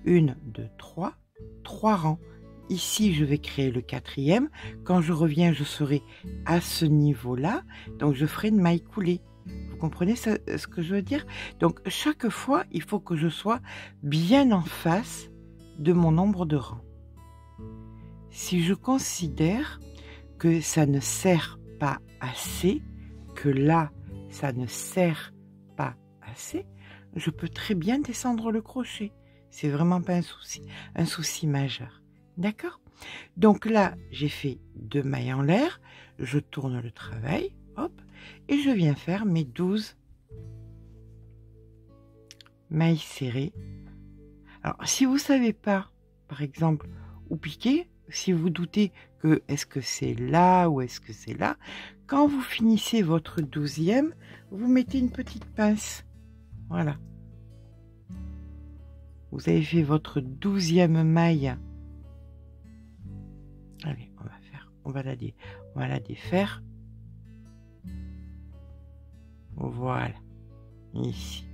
1, 2, 3, 3 rangs. Ici, je vais créer le 4e. Quand je reviens, je serai à ce niveau-là. Donc, je ferai une maille coulée. Vous comprenez ce que je veux dire? Donc, chaque fois, il faut que je sois bien en face de mon nombre de rangs. Si je considère que ça ne sert pas assez, que là, ça ne sert pas assez, je peux très bien descendre le crochet. C'est vraiment pas un souci majeur. D'accord? Donc là, j'ai fait 2 mailles en l'air, je tourne le travail, hop, et je viens faire mes 12 mailles serrées. Alors, si vous ne savez pas, par exemple, où piquer, si vous doutez que est-ce que c'est là ou est-ce que c'est là, quand vous finissez votre 12e, vous mettez une petite pince. Voilà. Vous avez fait votre 12e maille. Allez, on va la défaire. Voilà, ici.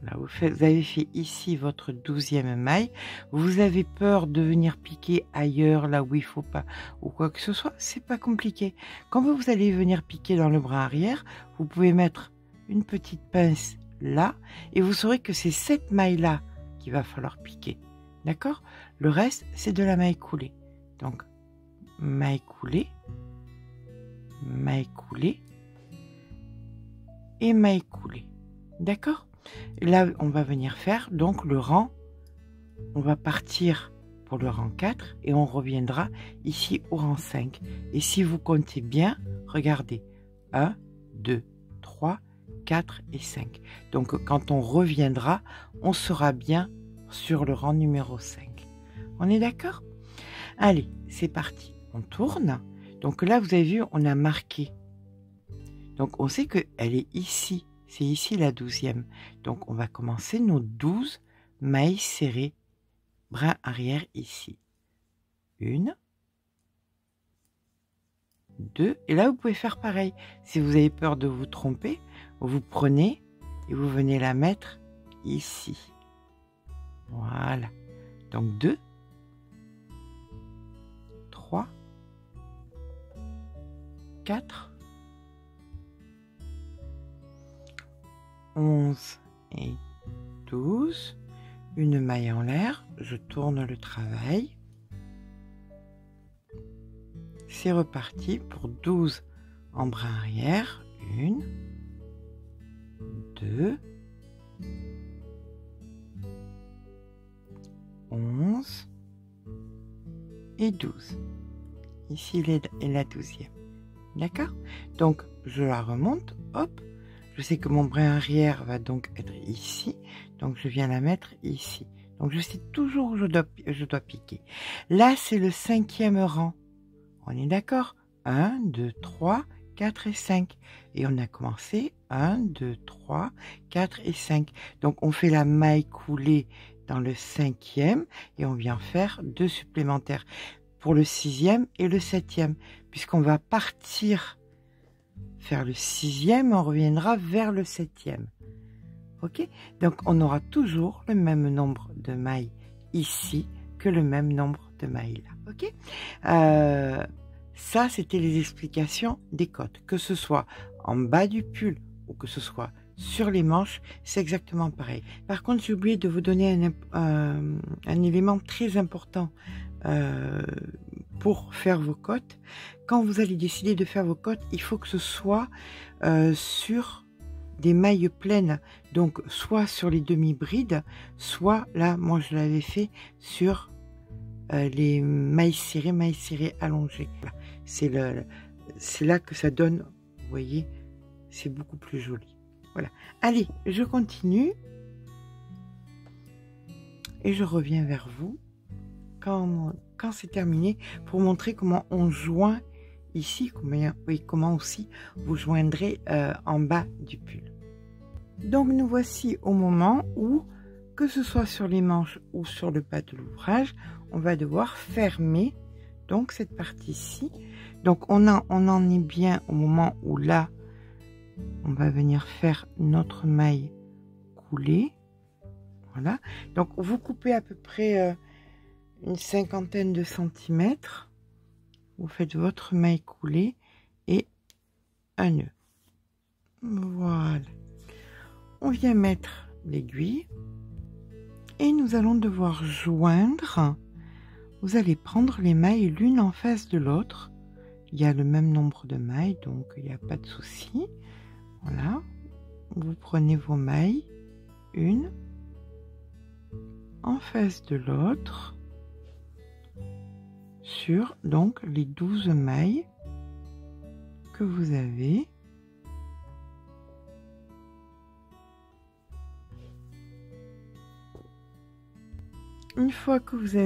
Là, vous avez fait ici votre 12e maille. Vous avez peur de venir piquer ailleurs, là où il ne faut pas, ou quoi que ce soit, c'est pas compliqué. Quand vous allez venir piquer dans le bras arrière, vous pouvez mettre une petite pince là, et vous saurez que c'est cette maille-là qu'il va falloir piquer. D'accord? Le reste, c'est de la maille coulée. Donc, maille coulée et maille coulée. D'accord? Là, on va venir faire donc le rang. On va partir pour le rang 4 et on reviendra ici au rang 5. Et si vous comptez bien, regardez. 1, 2, 3, 4 et 5. Donc, quand on reviendra, on sera bien sur le rang numéro 5. On est d'accord? Allez, c'est parti. On tourne. Donc là, vous avez vu, on a marqué. Donc, on sait qu'elle est ici. C'est ici la 12e. Donc, on va commencer nos 12 mailles serrées, bras arrière ici. 1, 2. Et là, vous pouvez faire pareil. Si vous avez peur de vous tromper, vous prenez et vous venez la mettre ici. Voilà. Donc, 2, 3, 4, 11 et 12, une maille en l'air, je tourne le travail. C'est reparti pour 12 en bras arrière. 1, 2, 11 et 12. Ici est la 12e. D'accord? Donc, je la remonte, hop. Je sais que mon brin arrière va donc être ici. Donc, je viens la mettre ici. Donc, je sais toujours où je dois piquer. Là, c'est le 5e rang. On est d'accord? 1, 2, 3, 4 et 5. Et on a commencé 1, 2, 3, 4 et 5. Donc, on fait la maille coulée dans le 5e et on vient faire 2 supplémentaires pour le 6e et le 7e. Puisqu'on va partir faire le 6e, on reviendra vers le 7e. Ok, donc on aura toujours le même nombre de mailles ici que le même nombre de mailles là. Ok, ça c'était les explications des côtes, que ce soit en bas du pull ou que ce soit sur les manches, c'est exactement pareil. Par contre, j'ai oublié de vous donner un élément très important pour faire vos côtes. Quand vous allez décider de faire vos côtes, il faut que ce soit sur des mailles pleines, donc soit sur les demi-brides, soit là, moi je l'avais fait sur les mailles serrées allongées. Voilà. C'est là que ça donne, vous voyez, c'est beaucoup plus joli. Voilà. Allez, je continue et je reviens vers vous quand c'est terminé pour montrer comment on joint ici, comment aussi vous joindrez en bas du pull. Donc nous voici au moment où, que ce soit sur les manches ou sur le bas de l'ouvrage, on va devoir fermer donc cette partie-ci. Donc on en est bien au moment où là, on va venir faire notre maille coulée. Voilà. Donc vous coupez à peu près une cinquantaine de centimètres. Vous faites votre maille coulée et un nœud. Voilà. On vient mettre l'aiguille et nous allons devoir joindre. Vous allez prendre les mailles l'une en face de l'autre. Il y a le même nombre de mailles, donc il n'y a pas de souci. Voilà. Vous prenez vos mailles, une en face de l'autre, sur donc les 12 mailles que vous avez. Une fois que vous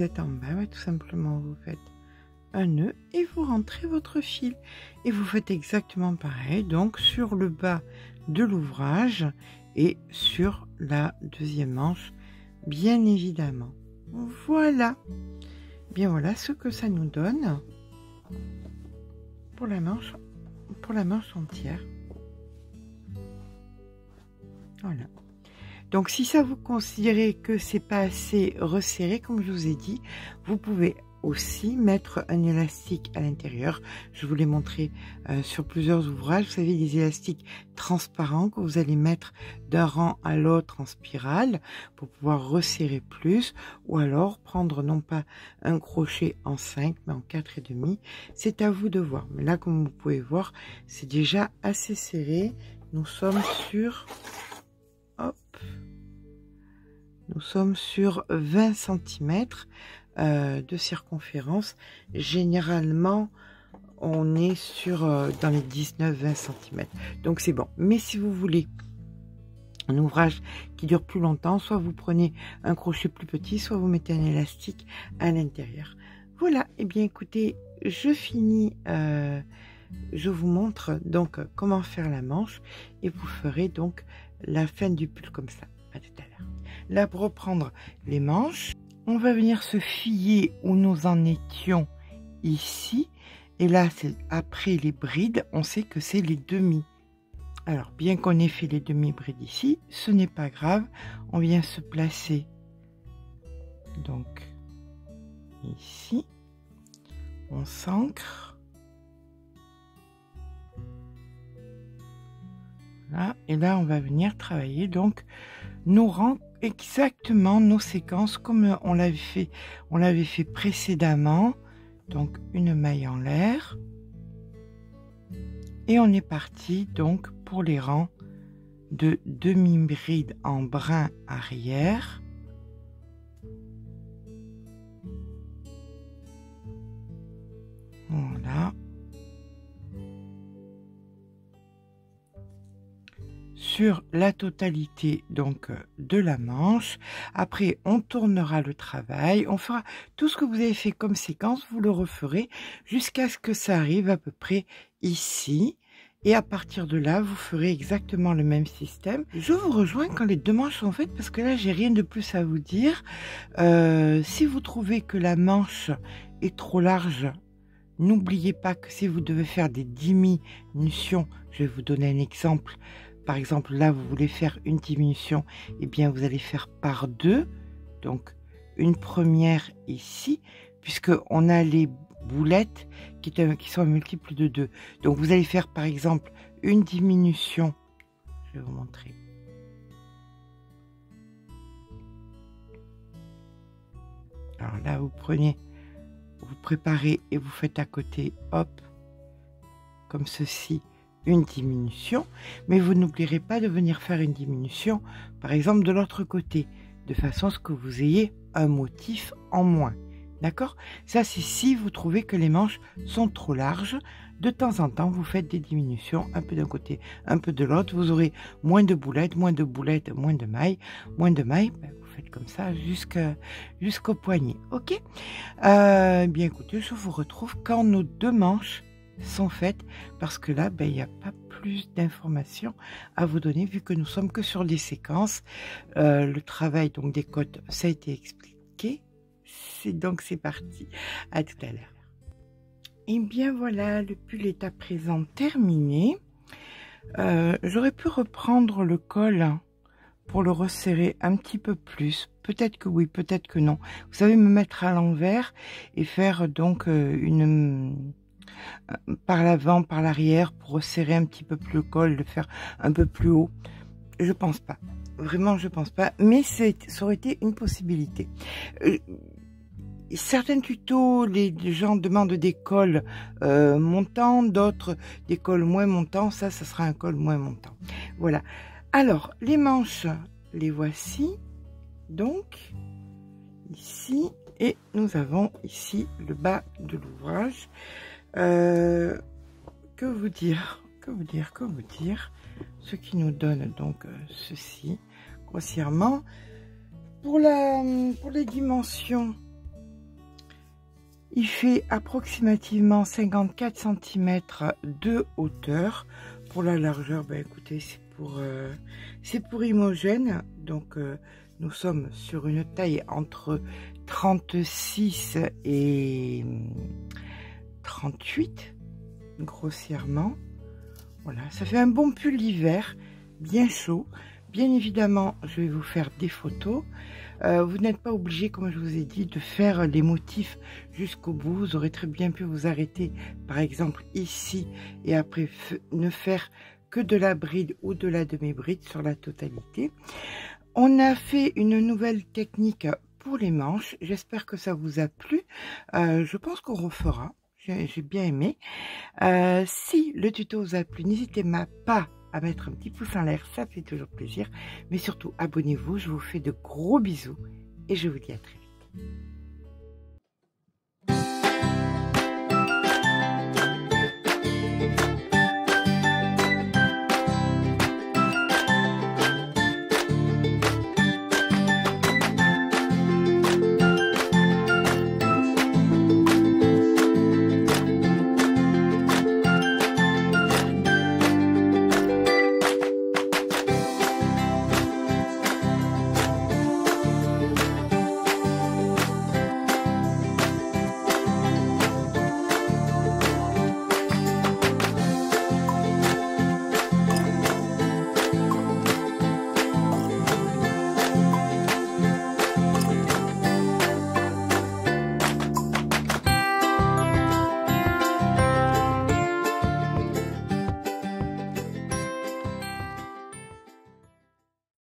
êtes en bas, tout simplement vous faites un nœud et vous rentrez votre fil et vous faites exactement pareil donc sur le bas de l'ouvrage et sur la deuxième manche, bien évidemment. Voilà, bien voilà ce que ça nous donne pour la manche entière. Voilà. Donc si ça vous considérez que c'est pas assez resserré, comme je vous ai dit, vous pouvez aussi mettre un élastique à l'intérieur. Je vous l'ai montré sur plusieurs ouvrages. Vous savez, des élastiques transparents que vous allez mettre d'un rang à l'autre en spirale pour pouvoir resserrer plus, ou alors prendre non pas un crochet en 5 mais en 4,5. C'est à vous de voir. Mais là, comme vous pouvez voir, c'est déjà assez serré. Nous sommes sur... Hop, nous sommes sur 20 cm de circonférence. Généralement, on est sur dans les 19-20 cm. Donc c'est bon. Mais si vous voulez un ouvrage qui dure plus longtemps, soit vous prenez un crochet plus petit, soit vous mettez un élastique à l'intérieur. Voilà. Et bien écoutez, je finis. Je vous montre donc comment faire la manche et vous ferez donc la fin du pull comme ça. À tout à l'heure. Là, pour reprendre les manches, on va venir se fier où nous en étions ici. Et là, c'est après les brides, on sait que c'est les demi. Alors, bien qu'on ait fait les demi-brides ici, ce n'est pas grave. On vient se placer donc ici. On s'ancre. Voilà. Et là, on va venir travailler donc nos rangs, exactement nos séquences comme on l'avait fait précédemment. Donc une maille en l'air et on est parti donc pour les rangs de demi-bride en brin arrière. Voilà. Sur la totalité donc de la manche. Après on tournera le travail, on fera tout ce que vous avez fait comme séquence, vous le referez jusqu'à ce que ça arrive à peu près ici, et à partir de là vous ferez exactement le même système. Je vous rejoins quand les deux manches sont faites parce que là j'ai rien de plus à vous dire. Si vous trouvez que la manche est trop large, n'oubliez pas que si vous devez faire des diminutions, je vais vous donner un exemple. par exemple, là, vous voulez faire une diminution, eh bien, vous allez faire par 2. Donc, une première ici, puisqu'on a les boulettes qui sont un multiple de 2. Donc, vous allez faire, par exemple, une diminution. Je vais vous montrer. Alors là, vous prenez, vous préparez et vous faites à côté, hop, comme ceci, une diminution. Mais vous n'oublierez pas de venir faire une diminution, par exemple, de l'autre côté, de façon à ce que vous ayez un motif en moins. D'accord? Ça, c'est si vous trouvez que les manches sont trop larges. De temps en temps, vous faites des diminutions, un peu d'un côté, un peu de l'autre. Vous aurez moins de boulettes, moins de mailles. Moins de mailles, ben, vous faites comme ça jusqu'au poignet. Ok? Bien écoutez, je vous retrouve quand nos 2 manches sont faites, parce que là, ben, il n'y a pas plus d'informations à vous donner, vu que nous sommes que sur des séquences. Le travail donc des côtes, ça a été expliqué. Donc c'est parti, à tout à l'heure. Et bien voilà, le pull est à présent terminé. J'aurais pu reprendre le col pour le resserrer un petit peu plus. Peut-être que oui, peut-être que non. Vous savez, me mettre à l'envers et faire donc par l'avant, par l'arrière, pour resserrer un petit peu plus le col, le faire un peu plus haut. Je pense pas. Vraiment, je pense pas. Mais ça aurait été une possibilité. Certains tutos, les gens demandent des cols montants, d'autres des cols moins montants. Ça sera un col moins montant. Voilà. Alors, les manches, les voici. Donc, ici. Et nous avons ici le bas de l'ouvrage. Que vous dire? Ce qui nous donne donc ceci, grossièrement. Pour les dimensions, il fait approximativement 54 cm de hauteur. Pour la largeur, ben écoutez, c'est pour Imogène. Donc, nous sommes sur une taille entre 36 et 38, grossièrement. Voilà, ça fait un bon pull d'hiver, bien chaud. Bien évidemment, je vais vous faire des photos. Vous n'êtes pas obligé, comme je vous ai dit, de faire les motifs jusqu'au bout. Vous aurez très bien pu vous arrêter, par exemple, ici, et après ne faire que de la bride ou de la demi-bride sur la totalité. On a fait une nouvelle technique pour les manches. J'espère que ça vous a plu. Je pense qu'on refera. J'ai bien aimé. Si le tuto vous a plu, n'hésitez pas à mettre un petit pouce en l'air, ça fait toujours plaisir. Mais surtout, abonnez-vous. Je vous fais de gros bisous et je vous dis à très vite.